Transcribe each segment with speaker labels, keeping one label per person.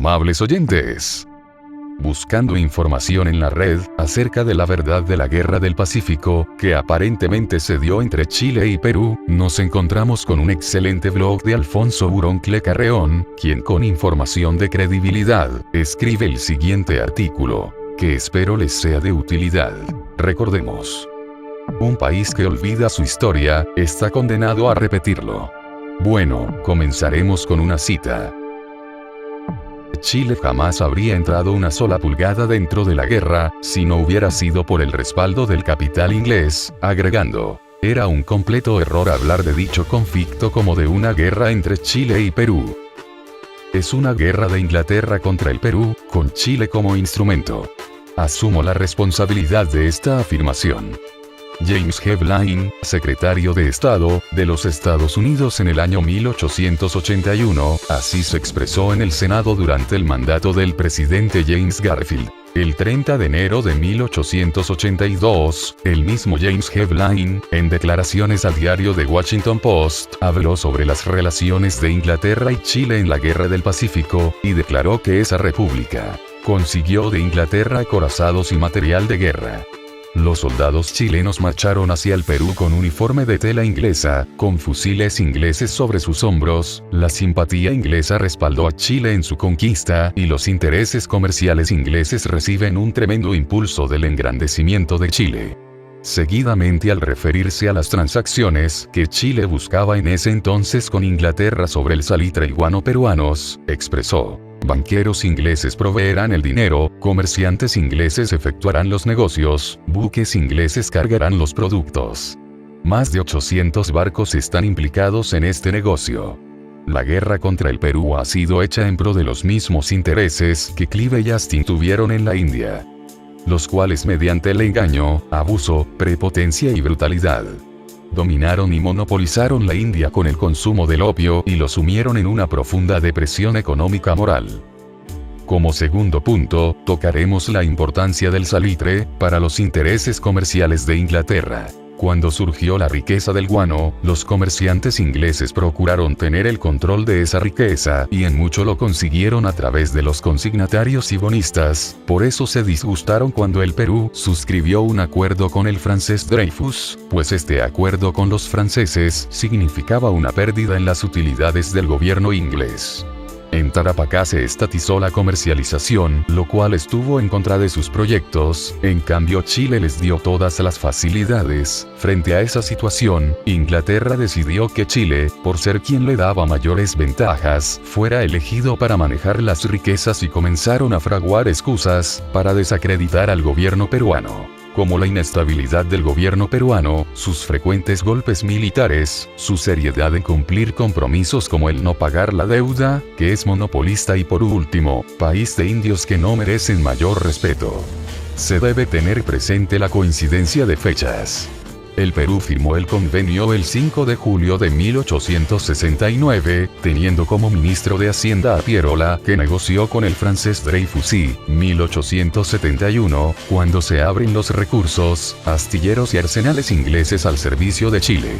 Speaker 1: amables oyentes. Buscando información en la red acerca de la verdad de la Guerra del Pacífico, que aparentemente se dio entre Chile y Perú, nos encontramos con un excelente blog de Alfonso Uroncle Carreón, quien con información de credibilidad, escribe el siguiente artículo, que espero les sea de utilidad. Recordemos: un país que olvida su historia, está condenado a repetirlo. Bueno, comenzaremos con una cita. Chile jamás habría entrado una sola pulgada dentro de la guerra, si no hubiera sido por el respaldo del capital inglés, agregando: era un completo error hablar de dicho conflicto como de una guerra entre Chile y Perú. Es una guerra de Inglaterra contra el Perú, con Chile como instrumento. Asumo la responsabilidad de esta afirmación. James G. Blaine, secretario de Estado de los Estados Unidos en el año 1881, así se expresó en el Senado durante el mandato del presidente James Garfield. El 30 de enero de 1882, el mismo James G. Blaine, en declaraciones al diario The Washington Post, habló sobre las relaciones de Inglaterra y Chile en la Guerra del Pacífico, y declaró que esa república consiguió de Inglaterra acorazados y material de guerra. Los soldados chilenos marcharon hacia el Perú con uniforme de tela inglesa, con fusiles ingleses sobre sus hombros. La simpatía inglesa respaldó a Chile en su conquista, y los intereses comerciales ingleses reciben un tremendo impulso del engrandecimiento de Chile. Seguidamente, al referirse a las transacciones que Chile buscaba en ese entonces con Inglaterra sobre el salitre y guano peruanos, expresó: banqueros ingleses proveerán el dinero, comerciantes ingleses efectuarán los negocios, buques ingleses cargarán los productos. Más de 800 barcos están implicados en este negocio. La guerra contra el Perú ha sido hecha en pro de los mismos intereses que Clive y Astin tuvieron en la India, los cuales mediante el engaño, abuso, prepotencia y brutalidad dominaron y monopolizaron la India con el consumo del opio y lo sumieron en una profunda depresión económica moral. Como segundo punto, tocaremos la importancia del salitre para los intereses comerciales de Inglaterra. Cuando surgió la riqueza del guano, los comerciantes ingleses procuraron tener el control de esa riqueza, y en mucho lo consiguieron a través de los consignatarios y bonistas. Por eso se disgustaron cuando el Perú suscribió un acuerdo con el francés Dreyfus, pues este acuerdo con los franceses significaba una pérdida en las utilidades del gobierno inglés. En Tarapacá se estatizó la comercialización, lo cual estuvo en contra de sus proyectos. En cambio, Chile les dio todas las facilidades. Frente a esa situación, Inglaterra decidió que Chile, por ser quien le daba mayores ventajas, fuera elegido para manejar las riquezas, y comenzaron a fraguar excusas para desacreditar al gobierno peruano, como la inestabilidad del gobierno peruano, sus frecuentes golpes militares, su seriedad en cumplir compromisos como el no pagar la deuda, que es monopolista, y por último, país de indios que no merecen mayor respeto. Se debe tener presente la coincidencia de fechas. El Perú firmó el convenio el 5 de julio de 1869, teniendo como ministro de Hacienda a Pierola, que negoció con el francés Dreyfus, y 1871, cuando se abren los recursos, astilleros y arsenales ingleses al servicio de Chile.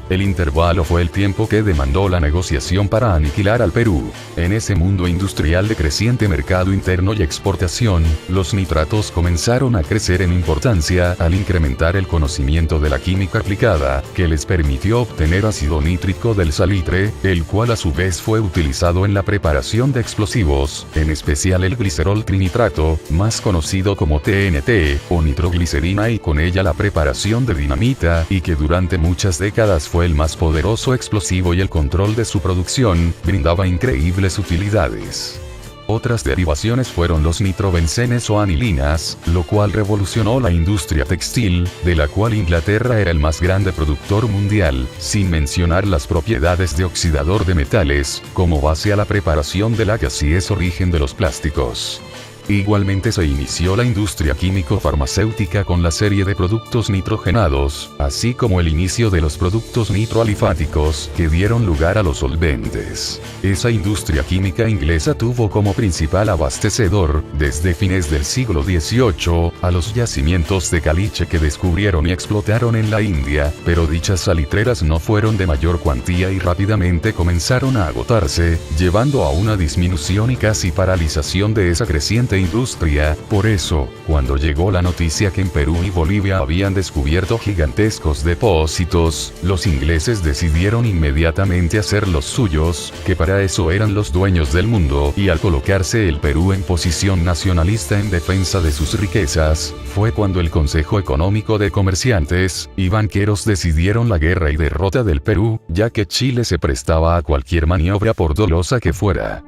Speaker 1: El intervalo fue el tiempo que demandó la negociación para aniquilar al Perú. En ese mundo industrial de creciente mercado interno y exportación, los nitratos comenzaron a crecer en importancia al incrementar el conocimiento de la química aplicada, que les permitió obtener ácido nítrico del salitre, el cual a su vez fue utilizado en la preparación de explosivos, en especial el glicerol trinitrato, más conocido como TNT, o nitroglicerina, y con ella la preparación de dinamita, y que durante muchas décadas fue el más poderoso explosivo, y el control de su producción brindaba increíbles utilidades. Otras derivaciones fueron los nitrobencenes o anilinas, lo cual revolucionó la industria textil, de la cual Inglaterra era el más grande productor mundial, sin mencionar las propiedades de oxidador de metales, como base a la preparación del látex, y es origen de los plásticos. Igualmente se inició la industria químico-farmacéutica con la serie de productos nitrogenados, así como el inicio de los productos nitroalifáticos que dieron lugar a los solventes. Esa industria química inglesa tuvo como principal abastecedor, desde fines del siglo XVIII, a los yacimientos de caliche que descubrieron y explotaron en la India, pero dichas salitreras no fueron de mayor cuantía y rápidamente comenzaron a agotarse, llevando a una disminución y casi paralización de esa creciente industria. Por eso, cuando llegó la noticia que en Perú y Bolivia habían descubierto gigantescos depósitos, los ingleses decidieron inmediatamente hacer los suyos, que para eso eran los dueños del mundo, y al colocarse el Perú en posición nacionalista en defensa de sus riquezas, fue cuando el Consejo Económico de Comerciantes y Banqueros decidieron la guerra y derrota del Perú, ya que Chile se prestaba a cualquier maniobra por dolosa que fuera.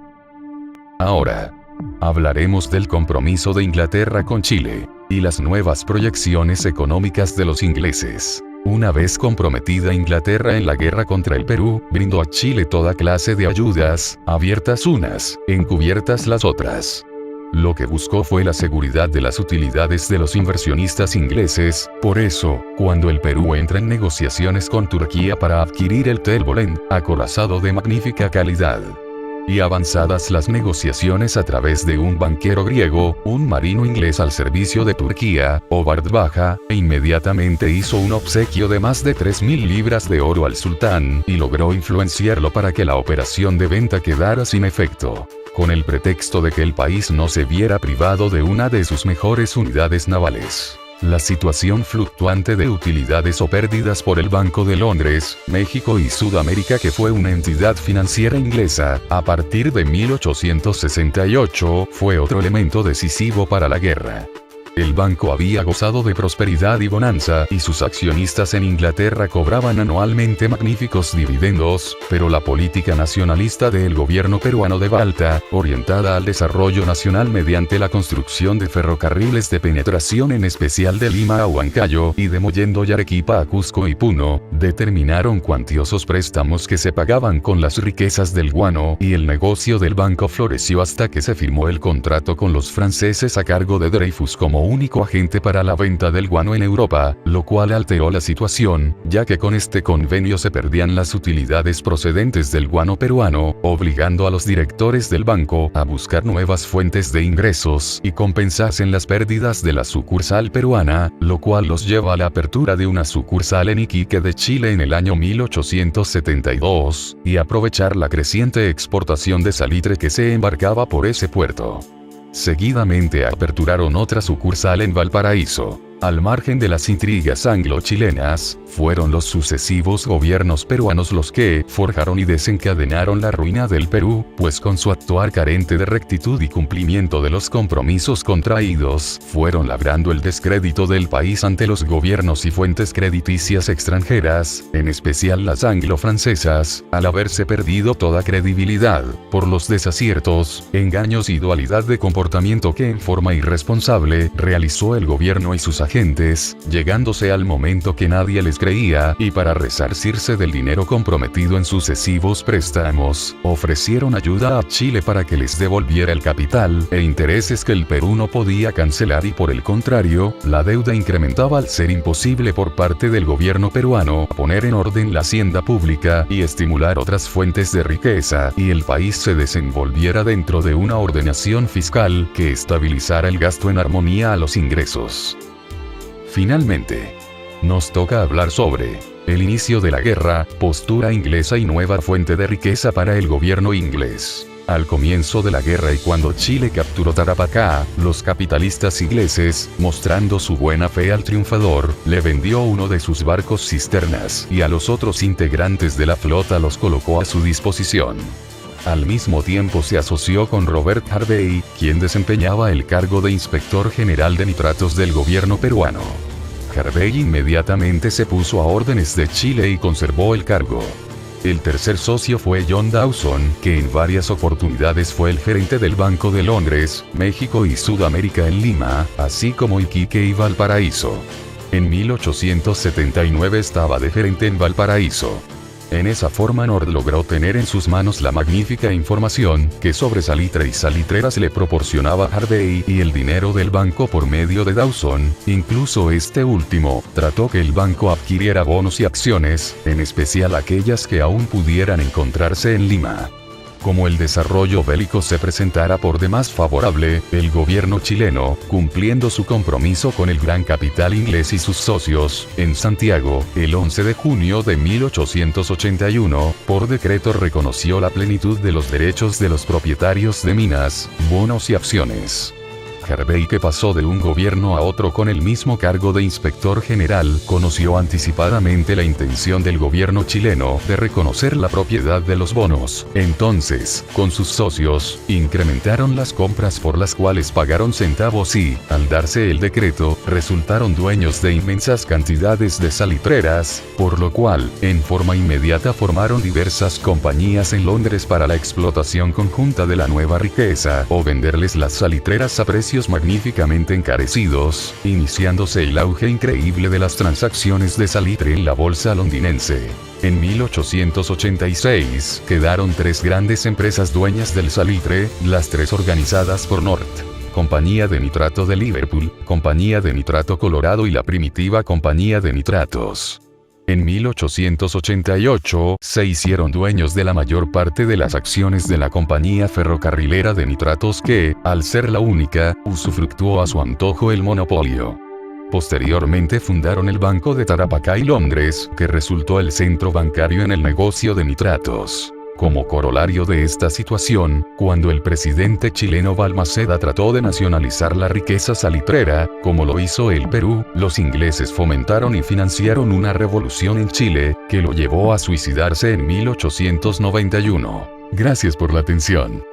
Speaker 1: Ahora, hablaremos del compromiso de Inglaterra con Chile, y las nuevas proyecciones económicas de los ingleses. Una vez comprometida Inglaterra en la guerra contra el Perú, brindó a Chile toda clase de ayudas, abiertas unas, encubiertas las otras. Lo que buscó fue la seguridad de las utilidades de los inversionistas ingleses. Por eso, cuando el Perú entra en negociaciones con Turquía para adquirir el Telbolén, acorazado de magnífica calidad, y avanzadas las negociaciones a través de un banquero griego, un marino inglés al servicio de Turquía, Hobart Baja, inmediatamente hizo un obsequio de más de 3.000 libras de oro al sultán, y logró influenciarlo para que la operación de venta quedara sin efecto, con el pretexto de que el país no se viera privado de una de sus mejores unidades navales. La situación fluctuante de utilidades o pérdidas por el Banco de Londres, México y Sudamérica, que fue una entidad financiera inglesa, a partir de 1868, fue otro elemento decisivo para la guerra. El banco había gozado de prosperidad y bonanza, y sus accionistas en Inglaterra cobraban anualmente magníficos dividendos, pero la política nacionalista del gobierno peruano de Balta, orientada al desarrollo nacional mediante la construcción de ferrocarriles de penetración en especial de Lima a Huancayo, y de Mollendo y Arequipa a Cusco y Puno, determinaron cuantiosos préstamos que se pagaban con las riquezas del guano, y el negocio del banco floreció hasta que se firmó el contrato con los franceses a cargo de Dreyfus como único agente para la venta del guano en Europa, lo cual alteró la situación, ya que con este convenio se perdían las utilidades procedentes del guano peruano, obligando a los directores del banco a buscar nuevas fuentes de ingresos y compensasen las pérdidas de la sucursal peruana, lo cual los lleva a la apertura de una sucursal en Iquique de Chile en el año 1872, y aprovechar la creciente exportación de salitre que se embarcaba por ese puerto. Seguidamente aperturaron otra sucursal en Valparaíso. Al margen de las intrigas anglo-chilenas, fueron los sucesivos gobiernos peruanos los que forjaron y desencadenaron la ruina del Perú, pues con su actuar carente de rectitud y cumplimiento de los compromisos contraídos, fueron labrando el descrédito del país ante los gobiernos y fuentes crediticias extranjeras, en especial las anglo-francesas, al haberse perdido toda credibilidad, por los desaciertos, engaños y dualidad de comportamiento que en forma irresponsable realizó el gobierno y sus agentes, llegándose al momento que nadie les creía, y para resarcirse del dinero comprometido en sucesivos préstamos, ofrecieron ayuda a Chile para que les devolviera el capital e intereses que el Perú no podía cancelar, y por el contrario, la deuda incrementaba al ser imposible por parte del gobierno peruano poner en orden la hacienda pública y estimular otras fuentes de riqueza, y el país se desenvolviera dentro de una ordenación fiscal que estabilizara el gasto en armonía a los ingresos. Finalmente, nos toca hablar sobre el inicio de la guerra, postura inglesa y nueva fuente de riqueza para el gobierno inglés. Al comienzo de la guerra y cuando Chile capturó Tarapacá, los capitalistas ingleses, mostrando su buena fe al triunfador, le vendió uno de sus barcos cisternas y a los otros integrantes de la flota los colocó a su disposición. Al mismo tiempo se asoció con Robert Harvey, quien desempeñaba el cargo de inspector general de nitratos del gobierno peruano. Harvey inmediatamente se puso a órdenes de Chile y conservó el cargo. El tercer socio fue John Dawson, que en varias oportunidades fue el gerente del Banco de Londres, México y Sudamérica en Lima, así como Iquique y Valparaíso. En 1879 estaba de gerente en Valparaíso. En esa forma Nord logró tener en sus manos la magnífica información que sobre salitre y salitreras le proporcionaba Harvey y el dinero del banco por medio de Dawson. Incluso este último trató que el banco adquiriera bonos y acciones, en especial aquellas que aún pudieran encontrarse en Lima. Como el desarrollo bélico se presentara por demás favorable, el gobierno chileno, cumpliendo su compromiso con el gran capital inglés y sus socios, en Santiago, el 11 de junio de 1881, por decreto reconoció la plenitud de los derechos de los propietarios de minas, bonos y acciones. Harvey, que pasó de un gobierno a otro con el mismo cargo de inspector general, conoció anticipadamente la intención del gobierno chileno de reconocer la propiedad de los bonos. Entonces, con sus socios, incrementaron las compras por las cuales pagaron centavos y, al darse el decreto, resultaron dueños de inmensas cantidades de salitreras, por lo cual, en forma inmediata formaron diversas compañías en Londres para la explotación conjunta de la nueva riqueza, o venderles las salitreras a precios magníficamente encarecidos, iniciándose el auge increíble de las transacciones de salitre en la bolsa londinense. En 1886, quedaron tres grandes empresas dueñas del salitre, las tres organizadas por Nord: Compañía de Nitrato de Liverpool, Compañía de Nitrato Colorado y la primitiva Compañía de Nitratos. En 1888, se hicieron dueños de la mayor parte de las acciones de la Compañía Ferrocarrilera de Nitratos que, al ser la única, usufructuó a su antojo el monopolio. Posteriormente fundaron el Banco de Tarapacá y Londres, que resultó el centro bancario en el negocio de nitratos. Como corolario de esta situación, cuando el presidente chileno Balmaceda trató de nacionalizar la riqueza salitrera, como lo hizo el Perú, los ingleses fomentaron y financiaron una revolución en Chile, que lo llevó a suicidarse en 1891. Gracias por la atención.